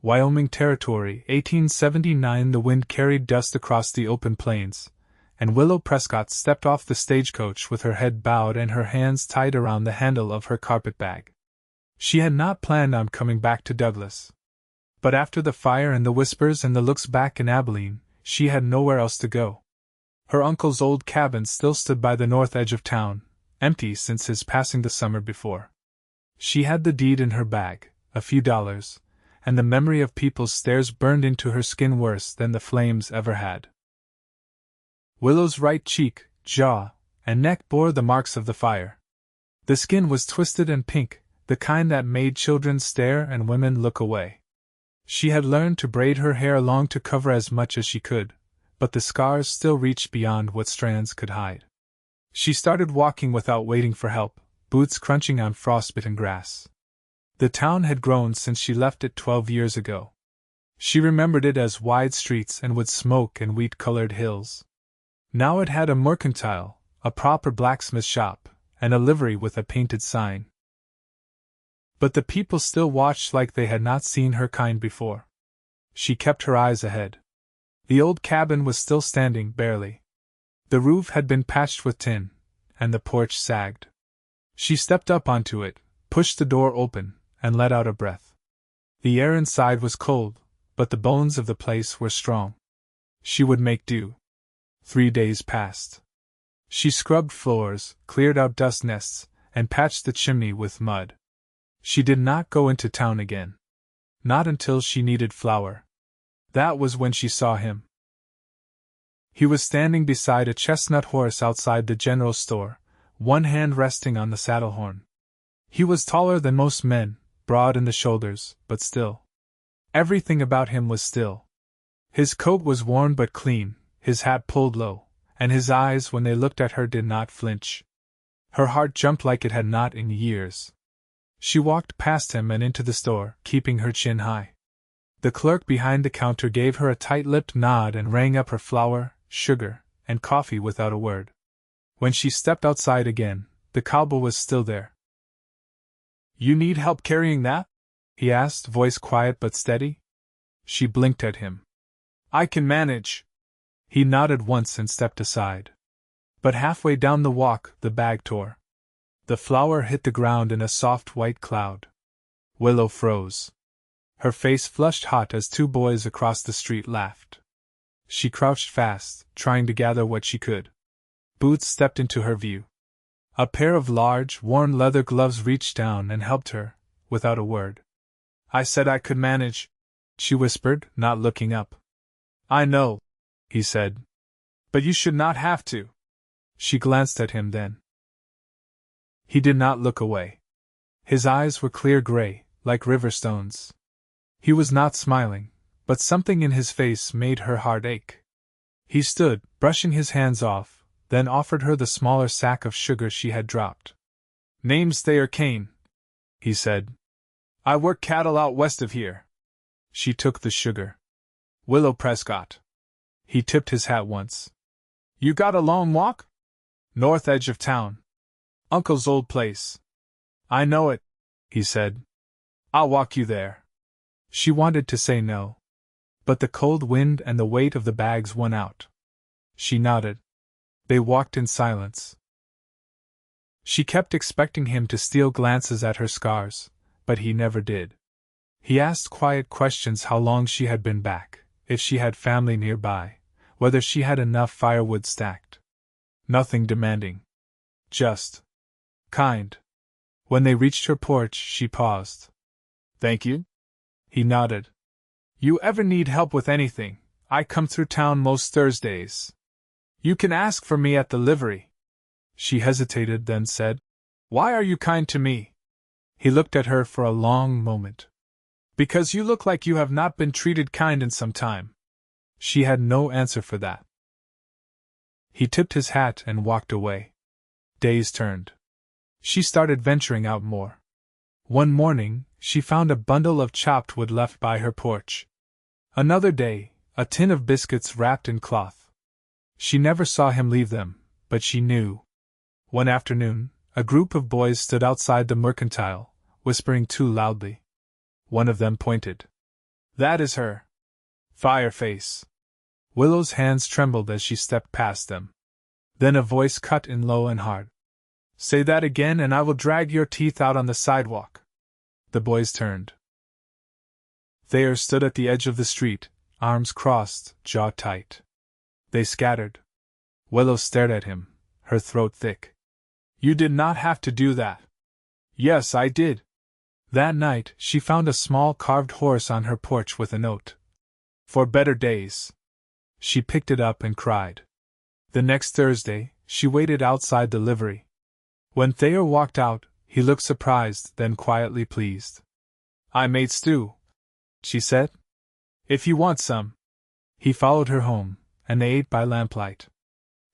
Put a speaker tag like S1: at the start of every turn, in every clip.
S1: Wyoming Territory, 1879. The wind carried dust across the open plains, and Willow Prescott stepped off the stagecoach with her head bowed and her hands tied around the handle of her carpetbag. She had not planned on coming back to Douglas. But after the fire and the whispers and the looks back in Abilene, she had nowhere else to go. Her uncle's old cabin still stood by the north edge of town, empty since his passing the summer before. She had the deed in her bag, a few dollars, and the memory of people's stares burned into her skin worse than the flames ever had. Willow's right cheek, jaw, and neck bore the marks of the fire. The skin was twisted and pink, the kind that made children stare and women look away. She had learned to braid her hair long to cover as much as she could, but the scars still reached beyond what strands could hide. She started walking without waiting for help, boots crunching on frostbitten grass. The town had grown since she left it 12 years ago. She remembered it as wide streets and with smoke and wheat-colored hills. Now it had a mercantile, a proper blacksmith shop, and a livery with a painted sign. But the people still watched like they had not seen her kind before. She kept her eyes ahead. The old cabin was still standing, barely. The roof had been patched with tin, and the porch sagged. She stepped up onto it, pushed the door open, and let out a breath. The air inside was cold, but the bones of the place were strong. She would make do. 3 days passed. She scrubbed floors, cleared out dust nests, and patched the chimney with mud. She did not go into town again. Not until she needed flour. That was when she saw him. He was standing beside a chestnut horse outside the general store, one hand resting on the saddle horn. He was taller than most men, broad in the shoulders, but still. Everything about him was still. His coat was worn but clean, his hat pulled low, and his eyes when they looked at her did not flinch. Her heart jumped like it had not in years. She walked past him and into the store, keeping her chin high. The clerk behind the counter gave her a tight-lipped nod and rang up her flour, sugar, and coffee without a word. When she stepped outside again, the cowboy was still there. "You need help carrying that?" he asked, voice quiet but steady. She blinked at him. "I can manage." He nodded once and stepped aside. But halfway down the walk, the bag tore. The flour hit the ground in a soft white cloud. Willow froze. Her face flushed hot as 2 boys across the street laughed. She crouched fast, trying to gather what she could. Boots stepped into her view. A pair of large, worn leather gloves reached down and helped her, without a word. "I said I could manage," she whispered, not looking up. "I know," he said. "But you should not have to." She glanced at him then. He did not look away. His eyes were clear gray, like river stones. He was not smiling, but something in his face made her heart ache. He stood, brushing his hands off, then offered her the smaller sack of sugar she had dropped. "Name's Thayer Kane," he said. "I work cattle out west of here." She took the sugar. "Willow Prescott." He tipped his hat once. "You got a long walk?" "North edge of town. Uncle's old place." "I know it," he said. "I'll walk you there." She wanted to say no. But the cold wind and the weight of the bags won out. She nodded. They walked in silence. She kept expecting him to steal glances at her scars, but he never did. He asked quiet questions: how long she had been back, if she had family nearby, whether she had enough firewood stacked. Nothing demanding. Just kind. When they reached her porch, she paused. "Thank you?" He nodded. "You ever need help with anything, I come through town most Thursdays. You can ask for me at the livery." She hesitated, then said, "Why are you kind to me?" He looked at her for a long moment. "Because you look like you have not been treated kind in some time." She had no answer for that. He tipped his hat and walked away. Days turned. She started venturing out more. One morning, she found a bundle of chopped wood left by her porch. Another day, a tin of biscuits wrapped in cloth. She never saw him leave them, but she knew. One afternoon, a group of boys stood outside the mercantile, whispering too loudly. One of them pointed. That is her. Fireface. Willow's hands trembled as she stepped past them. Then a voice cut in low and hard. Say that again and I will drag your teeth out on the sidewalk. The boys turned. Thayer stood at the edge of the street, arms crossed, jaw tight. They scattered. Willow stared at him, her throat thick. You did not have to do that. Yes, I did. That night, she found a small carved horse on her porch with a note. For better days. She picked it up and cried. The next Thursday, she waited outside the livery. When Thayer walked out, he looked surprised, then quietly pleased. I made stew, she said. If you want some. He followed her home, and they ate by lamplight.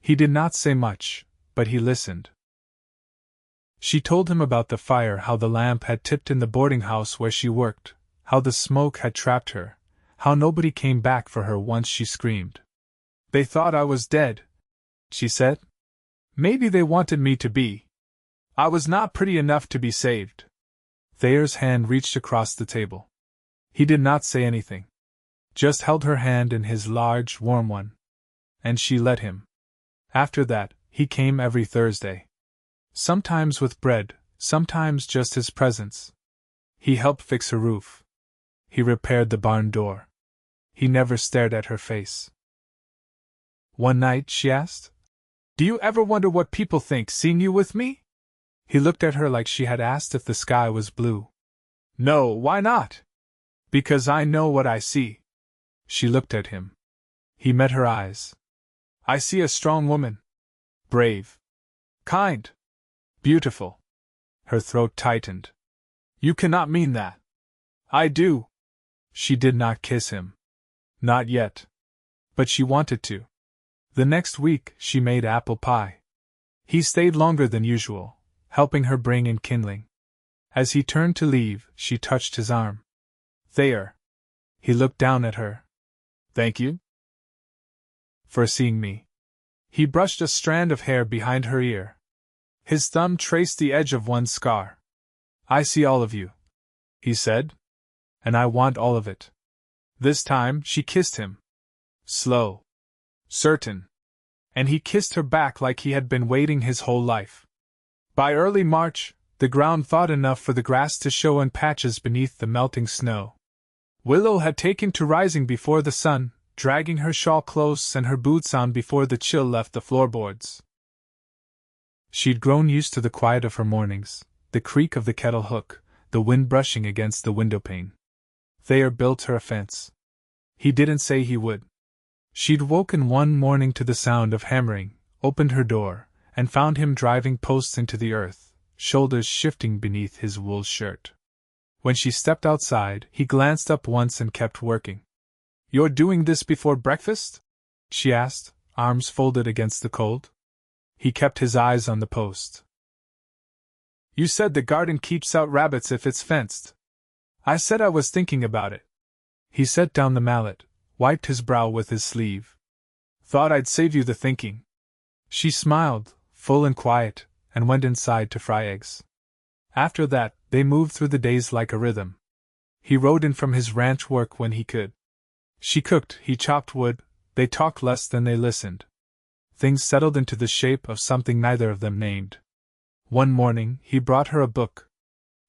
S1: He did not say much, but he listened. She told him about the fire, how the lamp had tipped in the boarding house where she worked, how the smoke had trapped her, how nobody came back for her once she screamed. They thought I was dead, she said. Maybe they wanted me to be. I was not pretty enough to be saved. Thayer's hand reached across the table. He did not say anything. Just held her hand in his large, warm one. And she let him. After that, he came every Thursday. Sometimes with bread, sometimes just his presence. He helped fix her roof. He repaired the barn door. He never stared at her face. One night, she asked, Do you ever wonder what people think seeing you with me? He looked at her like she had asked if the sky was blue. No, why not? Because I know what I see. She looked at him. He met her eyes. I see a strong woman. Brave. Kind. Beautiful. Her throat tightened. You cannot mean that. I do. She did not kiss him. Not yet. But she wanted to. The next week, she made apple pie. He stayed longer than usual, helping her bring in kindling. As he turned to leave, she touched his arm. Thayer. He looked down at her. Thank you for seeing me. He brushed a strand of hair behind her ear. His thumb traced the edge of one scar. I see all of you, he said. And I want all of it. This time, she kissed him. Slow. Certain. And he kissed her back like he had been waiting his whole life. By early March, the ground thawed enough for the grass to show in patches beneath the melting snow. Willow had taken to rising before the sun, dragging her shawl close and her boots on before the chill left the floorboards. She'd grown used to the quiet of her mornings, the creak of the kettle hook, the wind brushing against the windowpane. Thayer built her a fence. He didn't say he would. She'd woken one morning to the sound of hammering, opened her door, and found him driving posts into the earth, shoulders shifting beneath his wool shirt. When she stepped outside, he glanced up once and kept working. You're doing this before breakfast? She asked, arms folded against the cold. He kept his eyes on the post. You said the garden keeps out rabbits if it's fenced. I said I was thinking about it. He set down the mallet, wiped his brow with his sleeve. Thought I'd save you the thinking. She smiled, full and quiet, and went inside to fry eggs. After that, they moved through the days like a rhythm. He rode in from his ranch work when he could. She cooked, he chopped wood, they talked less than they listened. Things settled into the shape of something neither of them named. One morning, he brought her a book.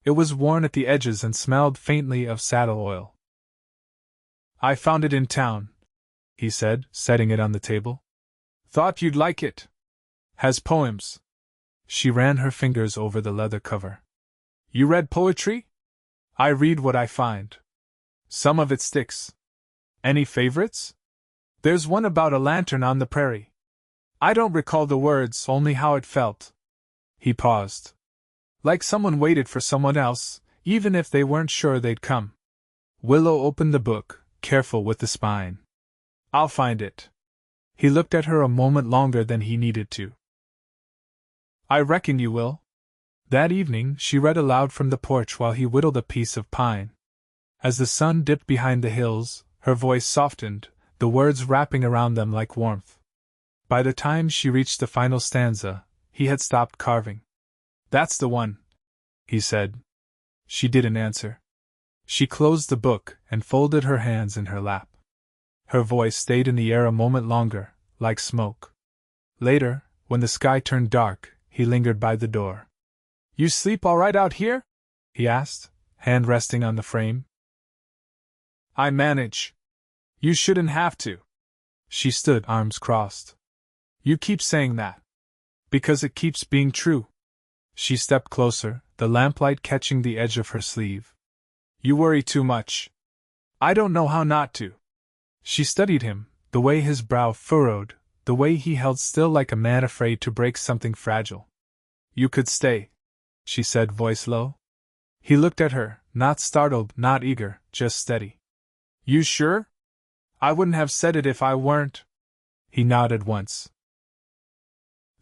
S1: It was worn at the edges and smelled faintly of saddle oil. I found it in town, he said, setting it on the table. Thought you'd like it. Has poems. She ran her fingers over the leather cover. You read poetry? I read what I find. Some of it sticks. Any favorites? There's one about a lantern on the prairie. I don't recall the words, only how it felt. He paused. Like someone waited for someone else, even if they weren't sure they'd come. Willow opened the book, careful with the spine. I'll find it. He looked at her a moment longer than he needed to. I reckon you will. That evening, she read aloud from the porch while he whittled a piece of pine. As the sun dipped behind the hills, her voice softened, the words wrapping around them like warmth. By the time she reached the final stanza, he had stopped carving. That's the one, he said. She didn't answer. She closed the book and folded her hands in her lap. Her voice stayed in the air a moment longer, like smoke. Later, when the sky turned dark, he lingered by the door. "You sleep all right out here?" he asked, hand resting on the frame. "I manage. You shouldn't have to." She stood, arms crossed. "You keep saying that. Because it keeps being true." She stepped closer, the lamplight catching the edge of her sleeve. "You worry too much. I don't know how not to." She studied him, the way his brow furrowed, the way he held still like a man afraid to break something fragile. "You could stay," she said, voice low. He looked at her, not startled, not eager, just steady. "You sure? I wouldn't have said it if I weren't." He nodded once.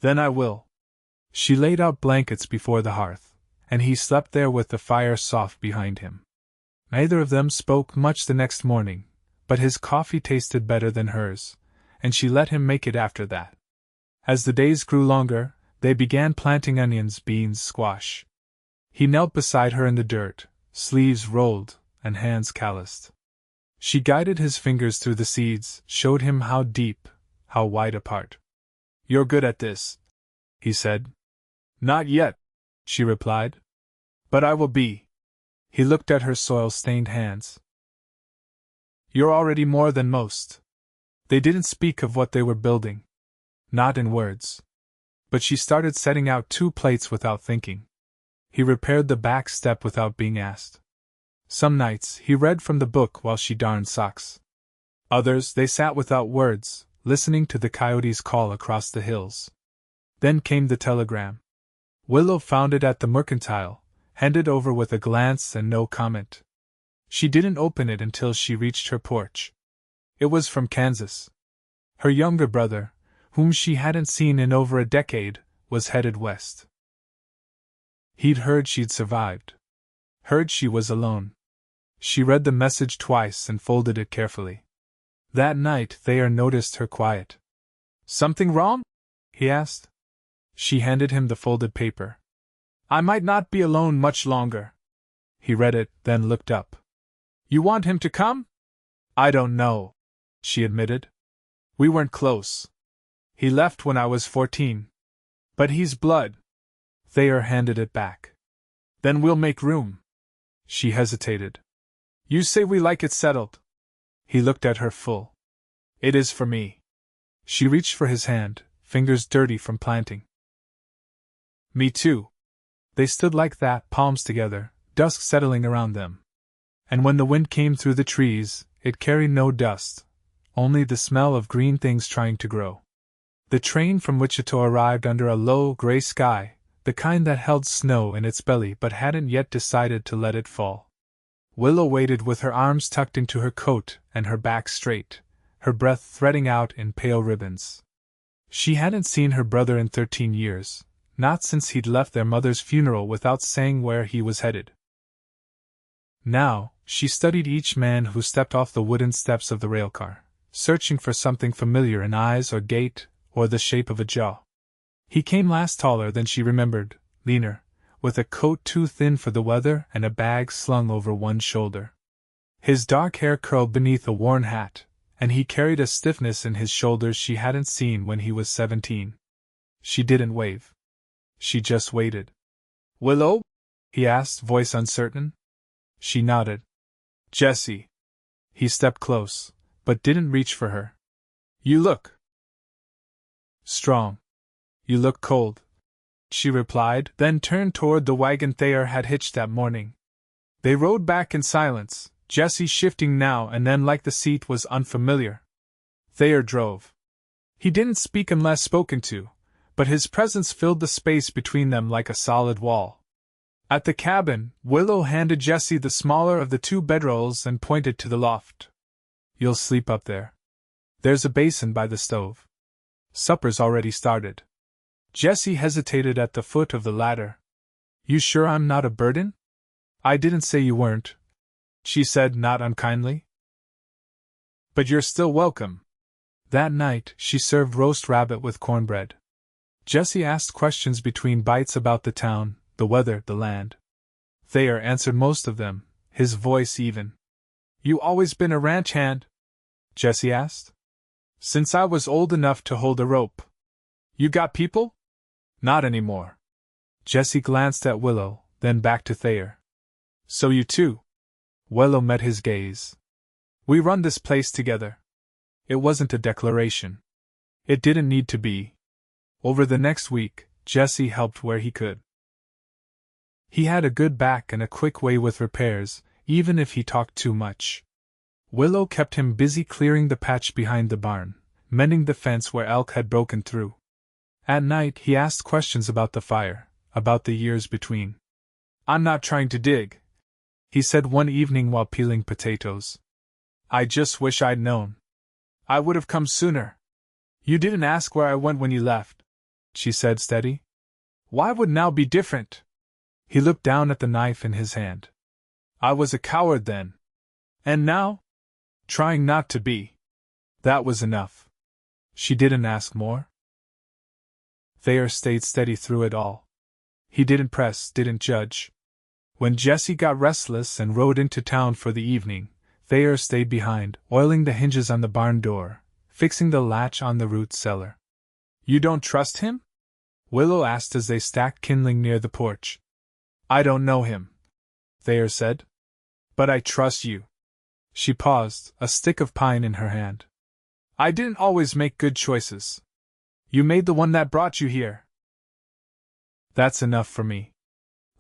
S1: "Then I will." She laid out blankets before the hearth, and he slept there with the fire soft behind him. Neither of them spoke much the next morning, but his coffee tasted better than hers, and she let him make it after that. As the days grew longer, they began planting onions, beans, squash. He knelt beside her in the dirt, sleeves rolled, and hands calloused. She guided his fingers through the seeds, showed him how deep, how wide apart. "You're good at this," he said. "Not yet," she replied. "But I will be." He looked at her soil-stained hands. "You're already more than most." They didn't speak of what they were building. Not in words. But she started setting out 2 plates without thinking. He repaired the back step without being asked. Some nights, he read from the book while she darned socks. Others, they sat without words, listening to the coyotes call across the hills. Then came the telegram. Willow found it at the mercantile, handed over with a glance and no comment. She didn't open it until she reached her porch. It was from Kansas. Her younger brother, whom she hadn't seen in over a decade, was headed west. He'd heard she'd survived. Heard she was alone. She read the message twice and folded it carefully. That night Thayer noticed her quiet. "Something wrong?" he asked. She handed him the folded paper. "I might not be alone much longer." He read it, then looked up. "You want him to come?" "I don't know," she admitted. "We weren't close. He left when I was 14. But he's blood." Thayer handed it back. "Then we'll make room." She hesitated. "You say we like it settled?" He looked at her full. "It is for me." She reached for his hand, fingers dirty from planting. "Me too." They stood like that, palms together, dusk settling around them. And when the wind came through the trees, it carried no dust, only the smell of green things trying to grow. The train from Wichita arrived under a low, gray sky, the kind that held snow in its belly but hadn't yet decided to let it fall. Willow waited with her arms tucked into her coat and her back straight, her breath threading out in pale ribbons. She hadn't seen her brother in 13 years, not since he'd left their mother's funeral without saying where he was headed. Now, she studied each man who stepped off the wooden steps of the railcar, searching for something familiar in eyes or gait, or the shape of a jaw. He came last, taller than she remembered, leaner, with a coat too thin for the weather and a bag slung over one shoulder. His dark hair curled beneath a worn hat, and he carried a stiffness in his shoulders she hadn't seen when he was 17. She didn't wave. She just waited. "Willow?" he asked, voice uncertain. She nodded. "Jessie." He stepped close, but didn't reach for her. "You look strong." "You look cold," she replied, then turned toward the wagon Thayer had hitched that morning. They rode back in silence, Jessie shifting now and then like the seat was unfamiliar. Thayer drove. He didn't speak unless spoken to, but his presence filled the space between them like a solid wall. At the cabin, Willow handed Jessie the smaller of the 2 bedrolls and pointed to the loft. "You'll sleep up there. There's a basin by the stove. Supper's already started." Jessie hesitated at the foot of the ladder. "You sure I'm not a burden?" "I didn't say you weren't," she said, not unkindly. "But you're still welcome." That night, she served roast rabbit with cornbread. Jessie asked questions between bites about the town, the weather, the land. Thayer answered most of them, his voice even. You always been a ranch hand? Jessie asked. Since I was old enough to hold a rope. You got people? Not anymore. Jessie glanced at Willow, then back to Thayer. So you too? Willow met his gaze. We run this place together. It wasn't a declaration. It didn't need to be. Over the next week, Jessie helped where he could. He had a good back and a quick way with repairs, even if he talked too much. Willow kept him busy clearing the patch behind the barn, mending the fence where elk had broken through. At night he asked questions about the fire, about the years between. I'm not trying to dig, he said one evening while peeling potatoes. I just wish I'd known. I would have come sooner. You didn't ask where I went when you left, she said steady. Why would now be different? He looked down at the knife in his hand. I was a coward then. And now? Trying not to be. That was enough. She didn't ask more. Thayer stayed steady through it all. He didn't press, didn't judge. When Jessie got restless and rode into town for the evening, Thayer stayed behind, oiling the hinges on the barn door, fixing the latch on the root cellar. You don't trust him? Willow asked as they stacked kindling near the porch. I don't know him, Thayer said. But I trust you. She paused, a stick of pine in her hand. I didn't always make good choices. You made the one that brought you here. That's enough for me.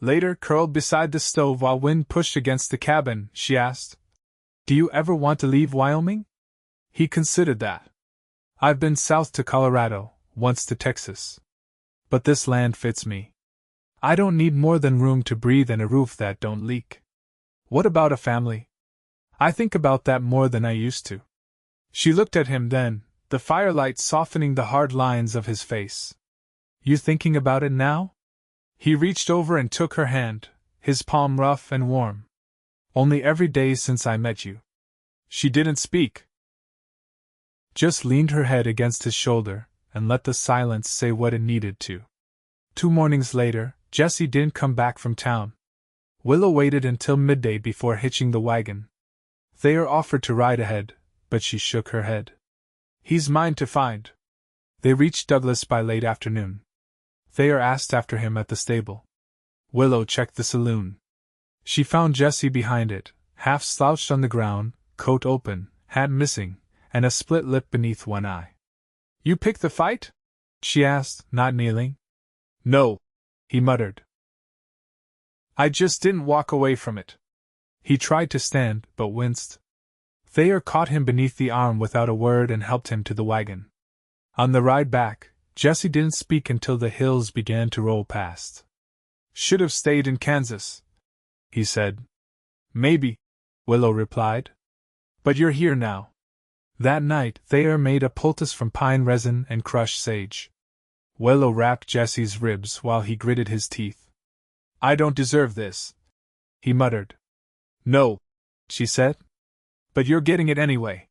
S1: Later, curled beside the stove while wind pushed against the cabin, she asked, Do you ever want to leave Wyoming? He considered that. I've been south to Colorado, once to Texas. But this land fits me. I don't need more than room to breathe and a roof that don't leak. What about a family? I think about that more than I used to. She looked at him then, the firelight softening the hard lines of his face. You thinking about it now? He reached over and took her hand, his palm rough and warm. Only every day since I met you. She didn't speak. Just leaned her head against his shoulder, and let the silence say what it needed to. 2 mornings later, Jessie didn't come back from town. Willow waited until midday before hitching the wagon. Thayer offered to ride ahead, but she shook her head. He's mine to find. They reached Douglas by late afternoon. Thayer asked after him at the stable. Willow checked the saloon. She found Jessie behind it, half slouched on the ground, coat open, hat missing, and a split lip beneath one eye. You picked the fight? She asked, not kneeling. No, he muttered. I just didn't walk away from it. He tried to stand, but winced. Thayer caught him beneath the arm without a word and helped him to the wagon. On the ride back, Jessie didn't speak until the hills began to roll past. Should have stayed in Kansas, he said. Maybe, Willow replied. But you're here now. That night, Thayer made a poultice from pine resin and crushed sage. Willow wrapped Jessie's ribs while he gritted his teeth. I don't deserve this, he muttered. No, she said. But you're getting it anyway.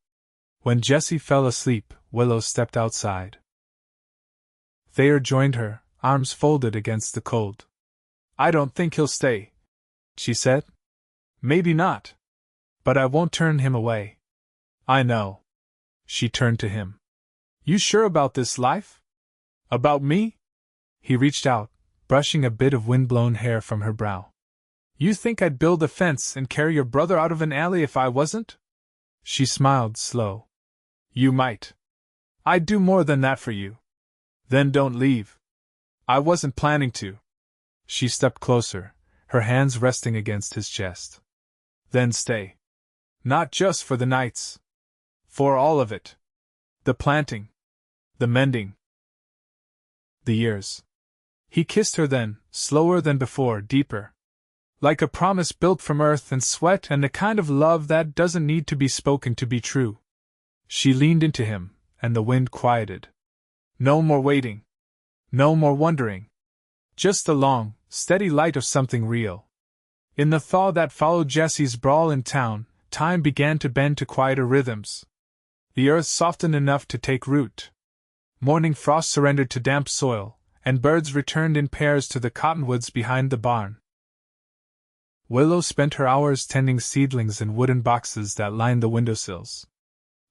S1: When Jessie fell asleep, Willow stepped outside. Thayer joined her, arms folded against the cold. I don't think he'll stay, she said. Maybe not. But I won't turn him away. I know. She turned to him. You sure about this life? About me? He reached out, brushing a bit of wind-blown hair from her brow. You think I'd build a fence and carry your brother out of an alley if I wasn't? She smiled slow. You might. I'd do more than that for you. Then don't leave. I wasn't planning to. She stepped closer, her hands resting against his chest. Then stay. Not just for the nights. For all of it. The planting. The mending. The years. He kissed her then, slower than before, deeper. Like a promise built from earth and sweat and the kind of love that doesn't need to be spoken to be true. She leaned into him, and the wind quieted. No more waiting. No more wondering. Just the long, steady light of something real. In the thaw that followed Jessie's brawl in town, time began to bend to quieter rhythms. The earth softened enough to take root. Morning frost surrendered to damp soil, and birds returned in pairs to the cottonwoods behind the barn. Willow spent her hours tending seedlings in wooden boxes that lined the windowsills.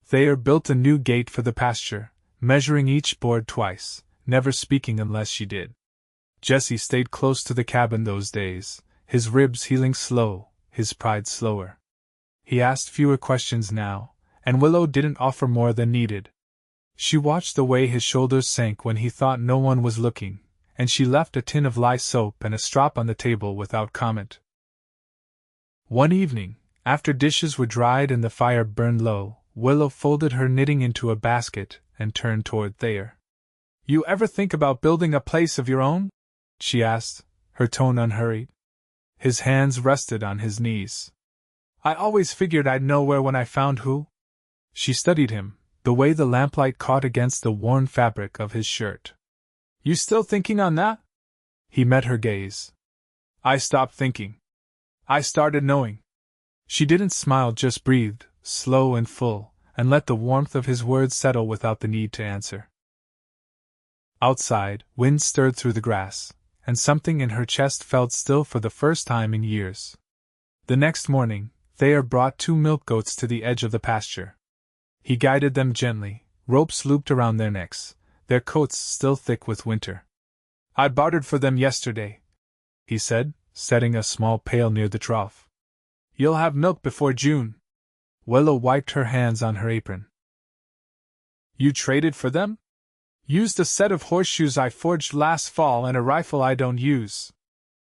S1: Thayer built a new gate for the pasture, measuring each board twice, never speaking unless she did. Jesse stayed close to the cabin those days, his ribs healing slow, his pride slower. He asked fewer questions now, and Willow didn't offer more than needed. She watched the way his shoulders sank when he thought no one was looking, and she left a tin of lye soap and a strop on the table without comment. One evening, after dishes were dried and the fire burned low, Willow folded her knitting into a basket and turned toward Thayer. "You ever think about building a place of your own?" she asked, her tone unhurried. His hands rested on his knees. "I always figured I'd know where when I found who." She studied him, the way the lamplight caught against the worn fabric of his shirt. "You still thinking on that?" He met her gaze. "I stopped thinking. I started knowing." She didn't smile, just breathed, slow and full, and let the warmth of his words settle without the need to answer. Outside, wind stirred through the grass, and something in her chest felt still for the first time in years. The next morning, Thayer brought 2 milk goats to the edge of the pasture. He guided them gently, ropes looped around their necks, their coats still thick with winter. "I bartered for them yesterday," he said, setting a small pail near the trough. "You'll have milk before June." Willow wiped her hands on her apron. "You traded for them?" "Used a set of horseshoes I forged last fall and a rifle I don't use."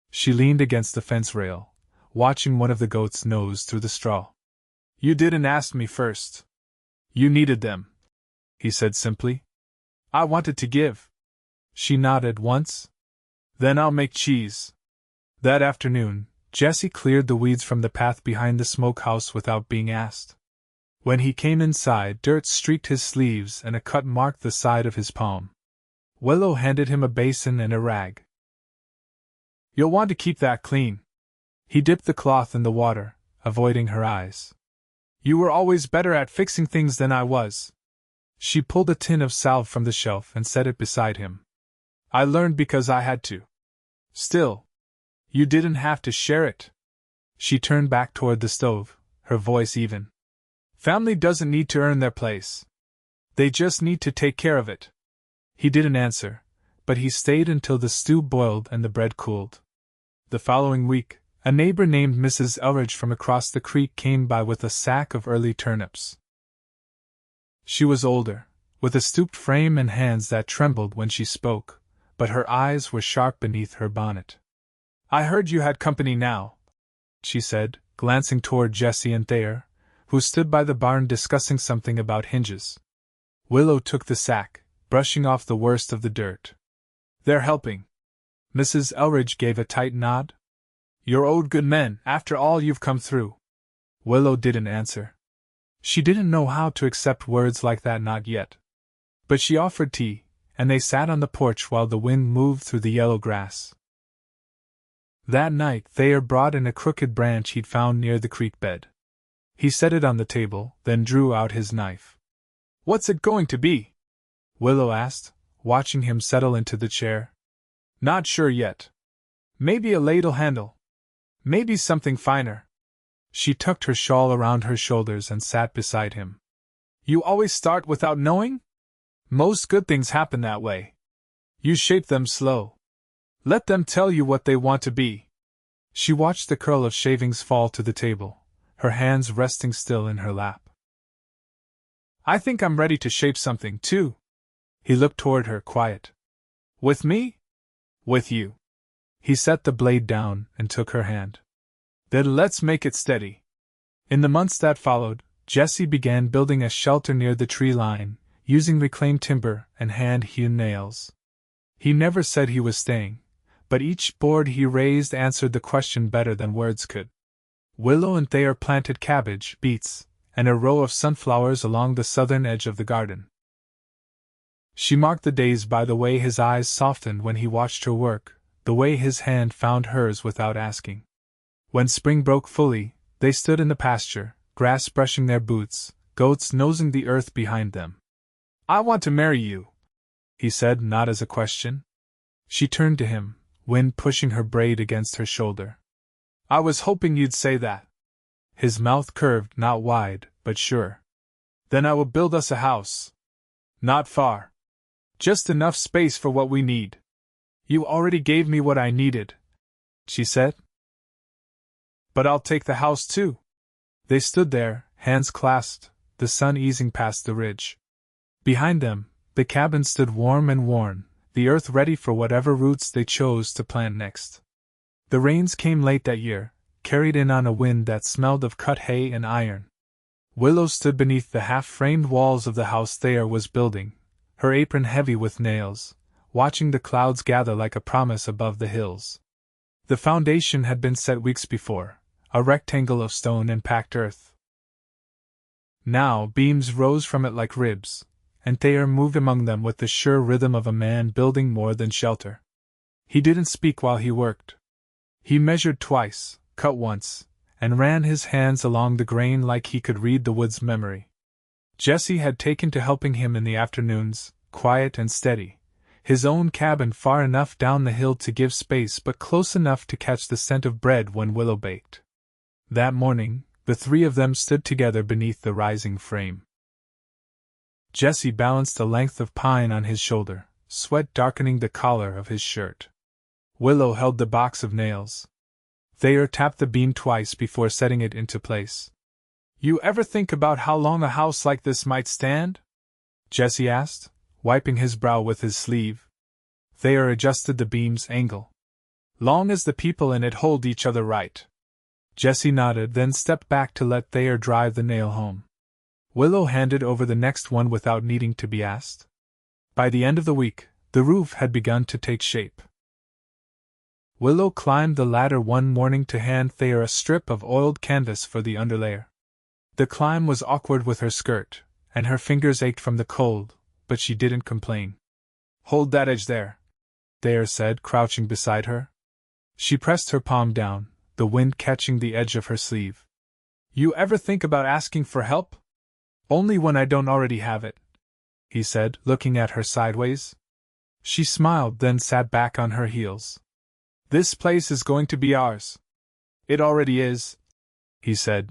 S1: She leaned against the fence rail, watching one of the goats nose through the straw. "You didn't ask me first." "You needed them," he said simply. "I wanted to give." She nodded once. "Then I'll make cheese." That afternoon, Jesse cleared the weeds from the path behind the smokehouse without being asked. When he came inside, dirt streaked his sleeves and a cut marked the side of his palm. Willow handed him a basin and a rag. "You'll want to keep that clean." He dipped the cloth in the water, avoiding her eyes. "You were always better at fixing things than I was." She pulled a tin of salve from the shelf and set it beside him. "I learned because I had to. Still, you didn't have to share it." She turned back toward the stove, her voice even. "Family doesn't need to earn their place. They just need to take care of it." He didn't answer, but he stayed until the stew boiled and the bread cooled. The following week, a neighbor named Mrs. Elridge from across the creek came by with a sack of early turnips. She was older, with a stooped frame and hands that trembled when she spoke, but her eyes were sharp beneath her bonnet. "I heard you had company now," she said, glancing toward Jesse and Thayer, who stood by the barn discussing something about hinges. Willow took the sack, brushing off the worst of the dirt. "They're helping." Mrs. Elridge gave a tight nod. "You're owed good men, after all you've come through." Willow didn't answer. She didn't know how to accept words like that, not yet. But she offered tea, and they sat on the porch while the wind moved through the yellow grass. That night Thayer brought in a crooked branch he'd found near the creek bed. He set it on the table, then drew out his knife. "What's it going to be?" Willow asked, watching him settle into the chair. "Not sure yet. Maybe a ladle handle. Maybe something finer." She tucked her shawl around her shoulders and sat beside him. "You always start without knowing? Most good things happen that way. You shape them slow. Let them tell you what they want to be." She watched the curl of shavings fall to the table, her hands resting still in her lap. "I think I'm ready to shape something, too." He looked toward her, quiet. "With me?" "With you." He set the blade down and took her hand. "Then let's make it steady." In the months that followed, Jesse began building a shelter near the tree line, using reclaimed timber and hand-hewn nails. He never said he was staying, but each board he raised answered the question better than words could. Willow and Thayer planted cabbage, beets, and a row of sunflowers along the southern edge of the garden. She marked the days by the way his eyes softened when he watched her work, the way his hand found hers without asking. When spring broke fully, they stood in the pasture, grass brushing their boots, goats nosing the earth behind them. "I want to marry you," he said, not as a question. She turned to him, wind pushing her braid against her shoulder. I was hoping you'd say that. His mouth curved, not wide, but sure. Then I will build us a house. Not far. Just enough space for what we need. You already gave me what I needed, she said. But I'll take the house too. They stood there, hands clasped, the sun easing past the ridge. Behind them, the cabin stood warm and worn, the earth ready for whatever roots they chose to plant next. The rains came late that year, carried in on a wind that smelled of cut hay and iron. Willow stood beneath the half-framed walls of the house Thayer was building, her apron heavy with nails, watching the clouds gather like a promise above the hills. The foundation had been set weeks before, a rectangle of stone and packed earth. Now beams rose from it like ribs, and Thayer moved among them with the sure rhythm of a man building more than shelter. He didn't speak while he worked. He measured twice, cut once, and ran his hands along the grain like he could read the wood's memory. Jessie had taken to helping him in the afternoons, quiet and steady, his own cabin far enough down the hill to give space but close enough to catch the scent of bread when Willow baked. That morning, the three of them stood together beneath the rising frame. Jessie balanced a length of pine on his shoulder, sweat darkening the collar of his shirt. Willow held the box of nails. Thayer tapped the beam twice before setting it into place. You ever think about how long a house like this might stand? Jessie asked, wiping his brow with his sleeve. Thayer adjusted the beam's angle. Long as the people in it hold each other right. Jessie nodded, then stepped back to let Thayer drive the nail home. Willow handed over the next one without needing to be asked. By the end of the week, the roof had begun to take shape. Willow climbed the ladder one morning to hand Thayer a strip of oiled canvas for the underlayer. The climb was awkward with her skirt, and her fingers ached from the cold, but she didn't complain. Hold that edge there, Thayer said, crouching beside her. She pressed her palm down, the wind catching the edge of her sleeve. You ever think about asking for help? Only when I don't already have it, he said, looking at her sideways. She smiled, then sat back on her heels. This place is going to be ours. It already is, he said.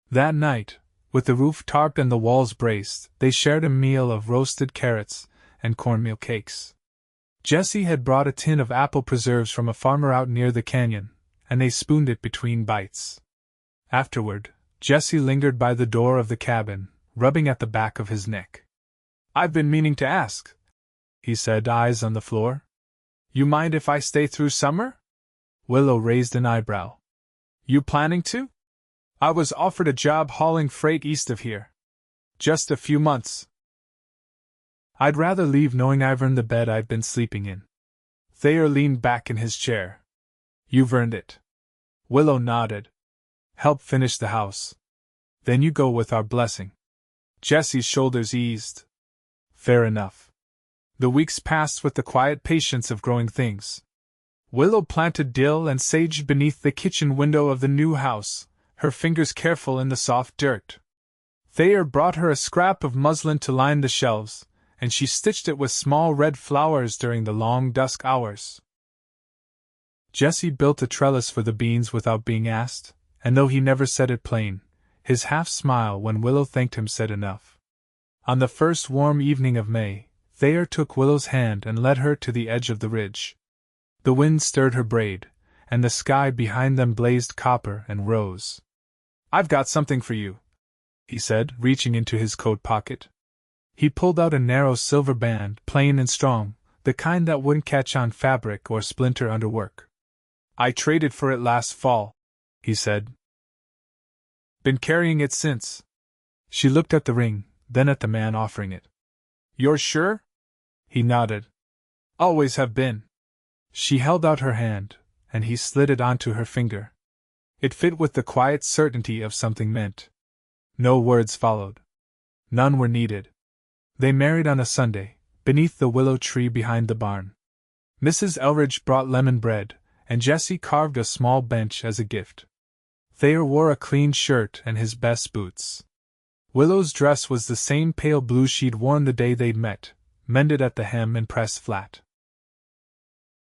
S1: That night, with the roof tarped and the walls braced, they shared a meal of roasted carrots and cornmeal cakes. Jessie had brought a tin of apple preserves from a farmer out near the canyon, and they spooned it between bites. Afterward, Jessie lingered by the door of the cabin, rubbing at the back of his neck. I've been meaning to ask, he said, eyes on the floor. You mind if I stay through summer? Willow raised an eyebrow. You planning to? I was offered a job hauling freight east of here. Just a few months. I'd rather leave knowing I've earned the bed I've been sleeping in. Thayer leaned back in his chair. You've earned it. Willow nodded. Help finish the house. Then you go with our blessing. Jessie's shoulders eased. Fair enough. The weeks passed with the quiet patience of growing things. Willow planted dill and sage beneath the kitchen window of the new house, her fingers careful in the soft dirt. Thayer brought her a scrap of muslin to line the shelves, and she stitched it with small red flowers during the long dusk hours. Jessie built a trellis for the beans without being asked, and though he never said it plain, his half-smile when Willow thanked him said enough. On the first warm evening of May, Thayer took Willow's hand and led her to the edge of the ridge. The wind stirred her braid, and the sky behind them blazed copper and rose. I've got something for you, he said, reaching into his coat pocket. He pulled out a narrow silver band, plain and strong, the kind that wouldn't catch on fabric or splinter under work. I traded for it last fall, he said. Been carrying it since. She looked at the ring, then at the man offering it. You're sure? He nodded. Always have been. She held out her hand, and he slid it onto her finger. It fit with the quiet certainty of something meant. No words followed. None were needed. They married on a Sunday, beneath the willow tree behind the barn. Mrs. Elridge brought lemon bread, and Jessie carved a small bench as a gift. Thayer wore a clean shirt and his best boots. Willow's dress was the same pale blue she'd worn the day they'd met, mended at the hem and pressed flat.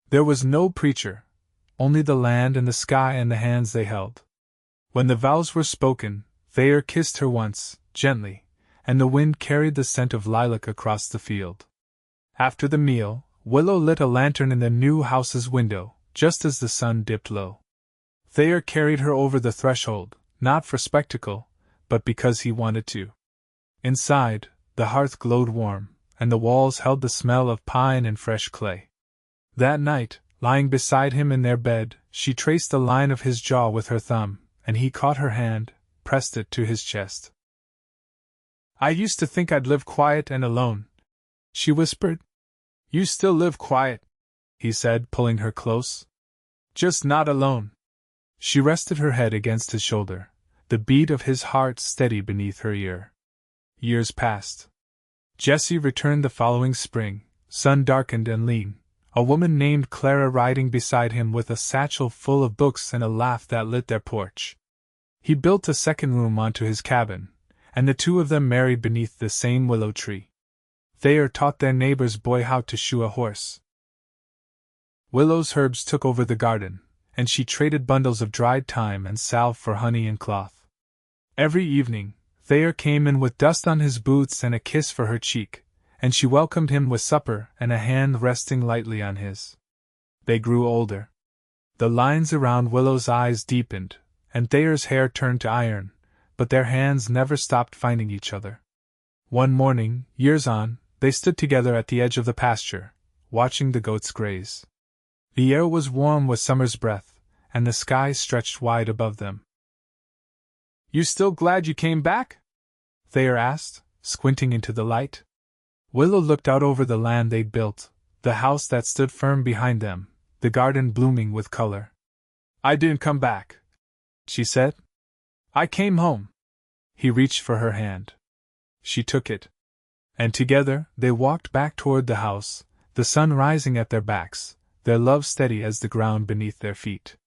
S1: There was no preacher, only the land and the sky and the hands they held. When the vows were spoken, Thayer kissed her once, gently, and the wind carried the scent of lilac across the field. After the meal, Willow lit a lantern in the new house's window, just as the sun dipped low. Thayer carried her over the threshold, not for spectacle, but because he wanted to. Inside, the hearth glowed warm, and the walls held the smell of pine and fresh clay. That night, lying beside him in their bed, she traced the line of his jaw with her thumb, and he caught her hand, pressed it to his chest. "I used to think I'd live quiet and alone," she whispered. "You still live quiet," he said, pulling her close. "Just not alone." She rested her head against his shoulder, the beat of his heart steady beneath her ear. Years passed. Jessie returned the following spring, sun-darkened and lean, a woman named Clara riding beside him with a satchel full of books and a laugh that lit their porch. He built a second room onto his cabin, and the two of them married beneath the same willow tree. Thayer taught their neighbor's boy how to shoe a horse. Willow's herbs took over the garden, and she traded bundles of dried thyme and salve for honey and cloth. Every evening, Thayer came in with dust on his boots and a kiss for her cheek, and she welcomed him with supper and a hand resting lightly on his. They grew older. The lines around Willow's eyes deepened, and Thayer's hair turned to iron, but their hands never stopped finding each other. One morning, years on, they stood together at the edge of the pasture, watching the goats graze. The air was warm with summer's breath, and the sky stretched wide above them. "You still glad you came back?" Thayer asked, squinting into the light. Willow looked out over the land they'd built, the house that stood firm behind them, the garden blooming with color. "I didn't come back," she said. "I came home." He reached for her hand. She took it. And together, they walked back toward the house, the sun rising at their backs, their love steady as the ground beneath their feet.